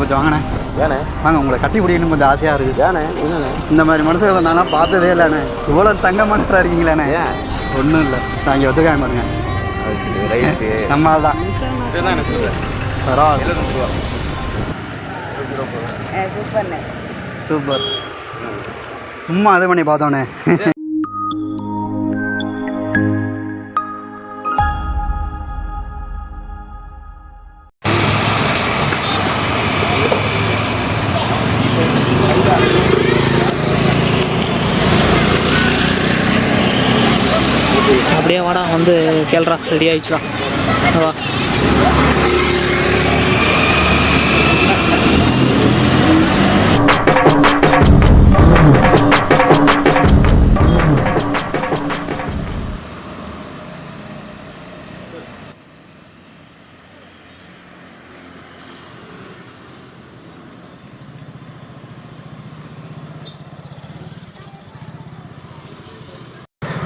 கொஞ்சம் வாங்கண்ணே. ஏண்ணே வாங்க, உங்களை கட்டி பிடிக்கணும் கொஞ்சம் ஆசையாக இருக்குது. ஏண்ணே என்னண்ணே இந்த மாதிரி மனுஷங்களை நான்லாம் பார்த்ததே இல்லைண்ணே. இவ்வளோ தங்க மனுஷராக இருக்கீங்களேண்ணே. ஏன் ஒன்றும் இல்லை, நான் இங்கே வச்சுக்காம பாருங்க. ரைட்டு நம்ம தான் பரவாயில்ல. சூப்பர். சும்மா இது பண்ணி பார்த்தோன்னே. அப்படியே வாடா வந்து கேள்றா, ரெடி ஆயிடுச்சுடா. வா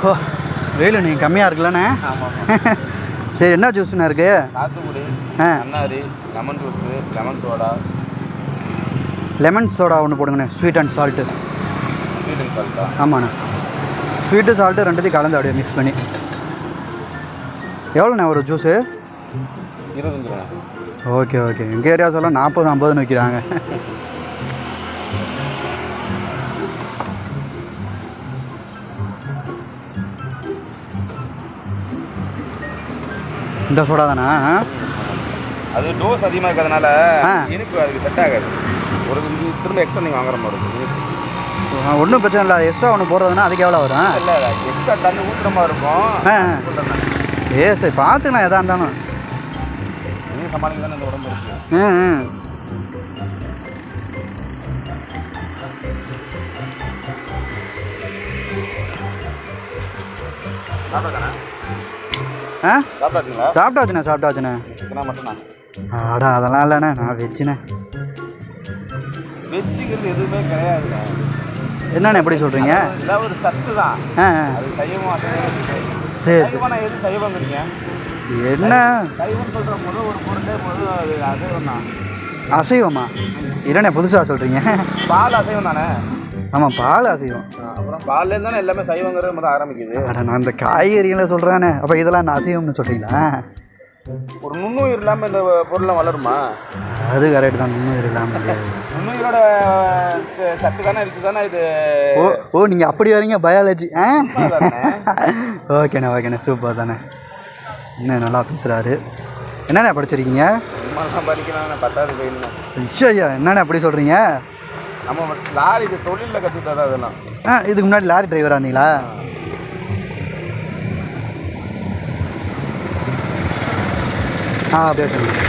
ஓ, வெயில் நீங்கள் கம்மியாக இருக்குல்லண்ணே. சரி, என்ன ஜூஸ்ண்ணா இருக்குது? சாத்துக்குடி, அன்னாரி, lemon juice, lemon soda. Lemon soda ஒன்று போடுங்கண்ணே, sweet and salt. Sweet and சால்ட்டா? ஆமாண்ணே, ஸ்வீட்டு சால்ட்டு ரெண்டுத்தையும் கலந்து அப்படியே மிக்ஸ் பண்ணி. எவ்வளோண்ணே ஒரு ஜூஸு? 25 ரூபா. Okay okay. எங்கள் ஏரியா சொல்ல 40-50 வைக்கிறாங்க. இந்த சோடா தானே? அது டோஸ் அதிகமாக இருக்கிறதுனால இனிப்பு அதுக்கு செட் ஆகாது. ஒரு திரும்ப எக்ஸ்ட்ரா நீங்கள் வாங்குற மாதிரி இருக்கும். ஒன்றும் பிரச்சனை இல்லை. எக்ஸ்ட்ரா ஒன்று போடுறதுன்னா அதுக்கு எவ்வளோ வரும்? இல்லை எக்ஸ்ட்ரா தண்ணி ஊற்றுற மாதிரி இருக்கும். சரி பார்த்துக்கலாம், எதாக இருந்தாலும் நீங்கள் சமாளிக்க தானே இந்த உடம்பு இருக்குது. சாப்பிட்டாச்சுண்ணே. ஆடா அதெல்லாம் இல்லைண்ணே, நான் வெஜ்ஜுண்ணே. வெஜ்ஜுங்கிறது எதுவுமே கிடையாதுண்ணே. என்னண்ணே எப்படி சொல்கிறீங்க? ஒரு சத்து தான். அது சைவம். சரி, எது சைவங்கிறீங்க? என்ன சைவம் சொல்கிற முதல் ஒரு பொருளே அது அசைவம் தான். அசைவமா? இல்லைண்ணே, புதுசாக சொல்கிறீங்க. பால் அசைவம் தானே? ஆமாம், பால் அசைவம். அப்புறம் பால்லேருந்து தானே எல்லாமே சைவங்கிறது மட்டும் ஆரம்பிக்குது. நான் இந்த காய்கறிகளை சொல்கிறேனே, அப்போ இதெல்லாம் நான் அசைவம்னு சொல்கிறீங்களா? ஒரு நுண்ணுயிர் இல்லாமல் இந்த பொருள்லாம் வளருமா? அது கரெக்ட் தான், நுண்ணுயிர் இல்லாமல். நுண்ணுயிரோட சத்து தானே இருக்குது தானே இது. ஓ நீங்கள் அப்படி வரீங்க, பயாலஜி. ஓகேண்ணே, சூப்பர் தானே. என்ன நல்லா பேசுகிறாரு. என்னண்ணே படிச்சிருக்கீங்க? படிக்கலாம், 10வது போயிருந்தேன். ஐயா, என்னண்ணே அப்படி சொல்கிறீங்க? நம்ம லாரிக்கு தொழிலில் கற்றுக்கிட்டா அதெல்லாம். இதுக்கு முன்னாடி லாரி டிரைவராக இருந்தீங்களா? அப்படியே சொல்லுங்கள்.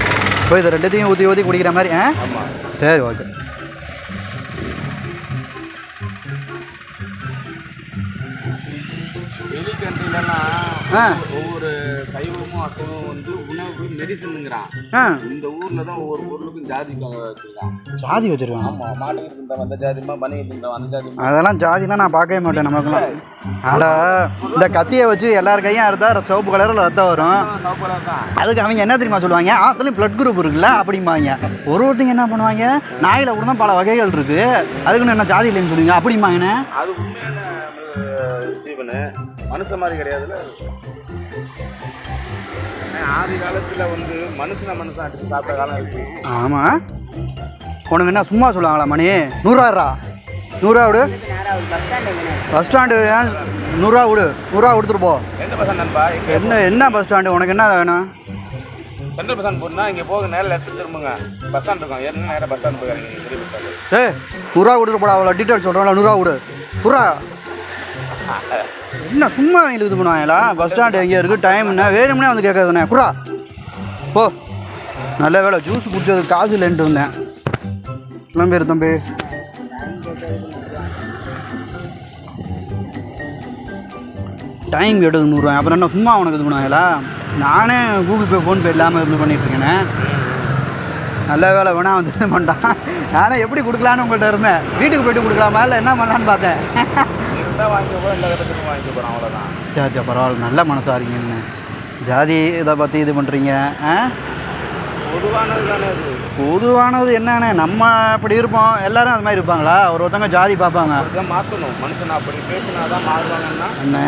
போய் இதை ரெண்டுத்தையும் ஊற்றி குடிக்கிற மாதிரி. ஆமாம், சரி, ஓகே. வெளி கண்ட்ரிலலாம் ஒவ்வொரு சைவமும் அசைவமும் வந்து உணவு மெடிசனுங்கிறான். இந்த ஊரில் தான் ஒவ்வொரு பொருளுக்கும் ஜாதி வச்சுருக்கான். ஜாதி வச்சுருக்காங்க? ஆமாம், மாட்டுக்கு தின்றவன் அந்த ஜாதிமா, பனிக்கு தின்றவன் அந்த ஜாதிமா. அதெல்லாம் ஜாதினா நான் பார்க்கவே மாட்டேன் நமக்குலாம். ஆனால் இந்த கத்தியை வச்சு எல்லார் கையும் அறுத்தா சிவப்பு கலரில் ரத்தம் வரும். அதுக்கு அவங்க என்ன தெரியுமா சொல்லுவாங்க? அதுலேயும் பிளட் குரூப் இருக்குல்ல அப்படிம்பாங்க. ஒருத்தங்க என்ன பண்ணுவாங்க, நாயில் கூட தான் பல வகைகள் இருக்குது, அதுக்குன்னு என்ன ஜாதி இல்லைன்னு சொல்லுவீங்க அப்படிம்பாங்கண்ணே. அது உண்மையான ஜீவனு, மனுஷன் மாதிரி கிடையாதுல்ல. ஆதி காலத்தில் வந்து மனுஷன் அடிச்சு சாப்பிட்ட காலம் இருக்கு. ஆமாம், உனக்கு என்ன சும்மா சொல்லுவாங்களா? மணி 100 100 விடு. பஸ் ஸ்டாண்டு 100 விடு, 100 கொடுத்துட்டு போ. எந்த பஸ் ஸ்டாண்டுப்பா? என்ன பஸ் ஸ்டாண்டு? உனக்கு என்ன வேணும்? சென்ட்ரல் பஸ் ஸ்டாண்ட் போனால் இங்கே போக நேரில் எடுத்து திரும்புங்க. பஸ் ஸ்டாண்ட் இருக்கும், ஏன்னா நேராக பஸ் ஸ்டாண்ட் போய் பெரிய பஸ் ஸ்டாண்டு. 100 கொடுத்துட்டு போடா. அவ்வளோ டீட்டெயில் சொல்கிறோம்ல, 100 விடு. புறா என்ன சும்மா இது பண்ணுவாங்களா? பஸ் ஸ்டாண்டு எங்கே இருக்குது, டைம் என்ன வேணும்னே வந்து கேட்காதுண்ணே. குறா போ. நல்ல வேலை ஜூஸ் குடிச்சதுக்கு காசு இல்லைன்ட்டு இருந்தேன். கிளம்பிடு தம்பி. டைம் கேட்டது 100 ரூபாய். அப்புறம் என்ன சும்மா உனக்கு இது பண்ணுவாங்களா? நானே கூகுள் பே, ஃபோன்பே இல்லாமல் இது பண்ணிகிட்ருக்கேனே. நல்ல வேலை வேணா வந்து இது பண்ணிட்டான். நானே எப்படி கொடுக்கலான்னு உங்கள்கிட்ட இருந்தேன். வீட்டுக்கு போய்ட்டு கொடுக்கலாமா இல்லை என்ன பண்ணலான்னு பார்த்தேன். அவ்வளோதான். சரி பரவாயில்ல, நல்ல மனசாக இருக்கீங்கன்னு. ஜாதி இதை பற்றி இது பண்ணுறீங்க. பொதுவானது தானே அது. பொதுவானது என்னண்ணே, நம்ம அப்படி இருப்போம், எல்லாரும் அது மாதிரி இருப்பாங்களா? ஒருத்தவங்க ஜாதி பார்ப்பாங்க. அப்படிதான் மாற்றணும். மனுஷன் அப்படி பேசினாதான் மாறுவாங்கன்னா அண்ணே,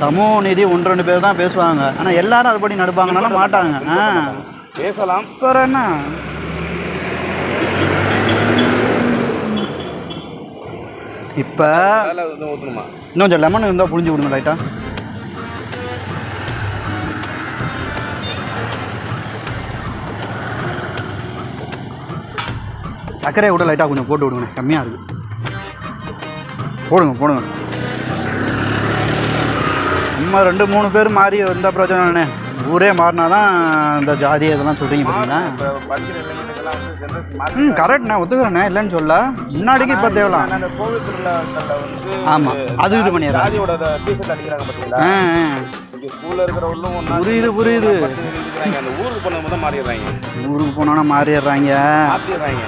சமூக நீதி 1-2 பேர் தான் பேசுவாங்க. ஆனால் எல்லாரும் அதுபடி நடப்பாங்கன்னா மாட்டாங்க. பேசலாம். வேற என்ன? இப்போ ஊற்றணுமா? இன்னும் கொஞ்சம் லெமன் இருந்தால் புளிஞ்சு விடுங்க லைட்டா. சர்க்கரையை விட லைட்டாக கொஞ்சம் போட்டு விடுங்க, கம்மியாக இருக்குது. போடுங்க. நம்ம 2-3 பேர் மாறி எந்த பிரச்சனை இல்லைண்ணே. ஊரே மாறினா தான் இந்த ஜாதி இதெல்லாம் சொல்கிறீங்க பார்த்தீங்களா? கரெக்ட்ண்ணே, ஒத்துக்கிறேண்ணே, இல்லைன்னு சொல்ல. முன்னாடிக்கு இப்போ தேவலாம். அந்த கோவில் திருவிழாக்களில் வந்து ஆமாம், அது இது பண்ணிடுறாங்க. ஜாதியோட டிஷர்ட் அடிக்கிறாங்க பார்த்தீங்களா? இங்கே ஸ்கூலில் இருக்கிறவங்களும் புரியுது. அந்த ஊருக்கு போனவங்க தான் மாறிடுறாங்க. ஊருக்கு போனோன்னா மாறிடுறாங்க.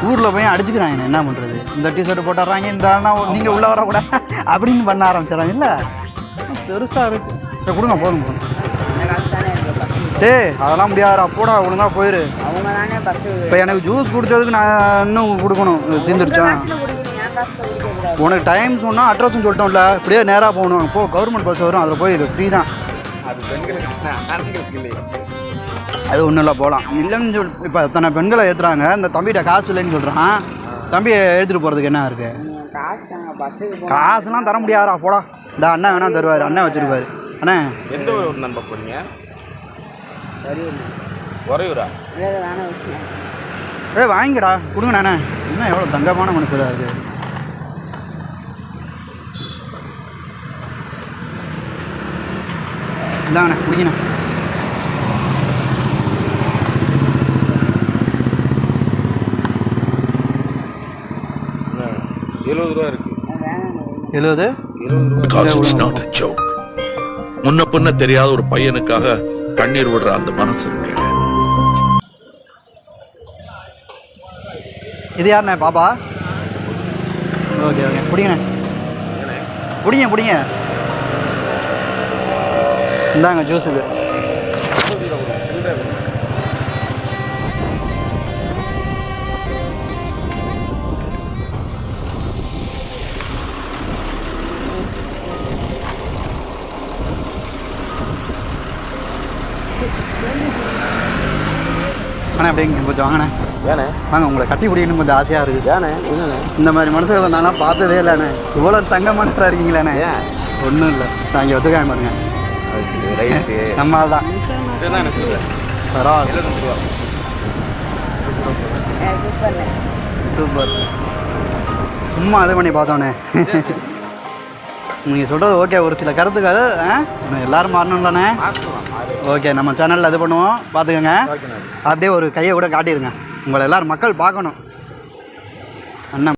ஊரில் போய் அடிச்சுக்கிறாங்க. என்ன பண்ணுறது? இந்த டிஷர்ட் போட்டுடுறாங்க, இந்த நீங்கள் உள்ளே வரக்கூடாது அப்படின்னு பண்ண ஆரம்பிச்சிடறாங்க. இல்லை பெருசாக இருக்குது. சரி கொடுங்க, போதும். டேய் அதெல்லாம் முடியாதுடா, போடா ஒழுங்கா போயிரு. இப்போ எனக்கு ஜூஸ் குடிச்சதுக்கு நான் இன்னும் கொடுக்கணும். தீர்ந்துருச்சா? உனக்கு டைம் சொன்னால் அட்ரஸும் சொல்லிட்டோம்ல, இப்படியே நேராக போகணும். போ, கவர்மெண்ட் பஸ் வரும், அதில் போயிரு, ஃப்ரீ தான். அது ஒன்றும் இல்லை, போகலாம். இல்லைன்னு சொல். இப்போ எத்தனை பெண்களை ஏற்றுறாங்க, இந்த தம்பிகிட்ட காசு இல்லைன்னு சொல்கிறான். தம்பியை எடுத்துகிட்டு போகிறதுக்கு என்ன இருக்குது? காசுலாம் தர முடியாதா? போடா. இந்த அண்ணன் வேணா தருவார், அண்ணன் வச்சுருப்பாரு. அண்ணே எந்த ஒரு நண்பர் போறீங்க? ஒரையூரா? வாங்கிக்கடா, கொடுங்க. நானே இன்னும் எவ்வளோ தங்கமான மனுஷராக இருக்குது. இந்தாங்கண்ணே, குடிங்கண்ணே. ₹70 இருக்கு. 70? Because it's not a joke. முன்ன பின்ன தெரியாத ஒரு பையனுக்காக கண்ணீர் விடுற அந்த மனசு இருக்கு. இது யாருண்ணே? பாப்பா? ஓகே பிடிங்கண்ணே, பிடிங்க. இந்தாங்க ஜூஸ். இது அண்ணா அப்படிங்க கொஞ்சம் வாங்கண்ணே. ஏண்ணே? வாங்க, உங்களை கட்டி பிடிக்கணும் கொஞ்சம் ஆசையாக இருக்குது. ஏண்ணே? என்னண்ணே? இந்த மாதிரி மனுஷங்களை நான்லாம் பார்த்ததே இல்லைண்ணே. இவ்வளோ தங்க மனுஷராக இருக்கீங்களேண்ணே. ஒன்றும் இல்லை, நான் இங்கே ஒத்துக்காம பாருங்க. நம்ம ஆள் தான். பரவாயில்ல, சூப்பர். சும்மா இது பண்ணி பார்த்தோன்னே. நீங்கள் சொல்கிறது ஓகே, ஒரு சில கருத்துக்கள் எல்லோரும் மாறணும்லண்ணே. ஓகே, நம்ம சேனலில் இது பண்ணுவோம், பார்த்துக்கோங்க. அப்படியே ஒரு கையை கூட காட்டிடுங்க, உங்களை எல்லோரும் மக்கள் பார்க்கணும்.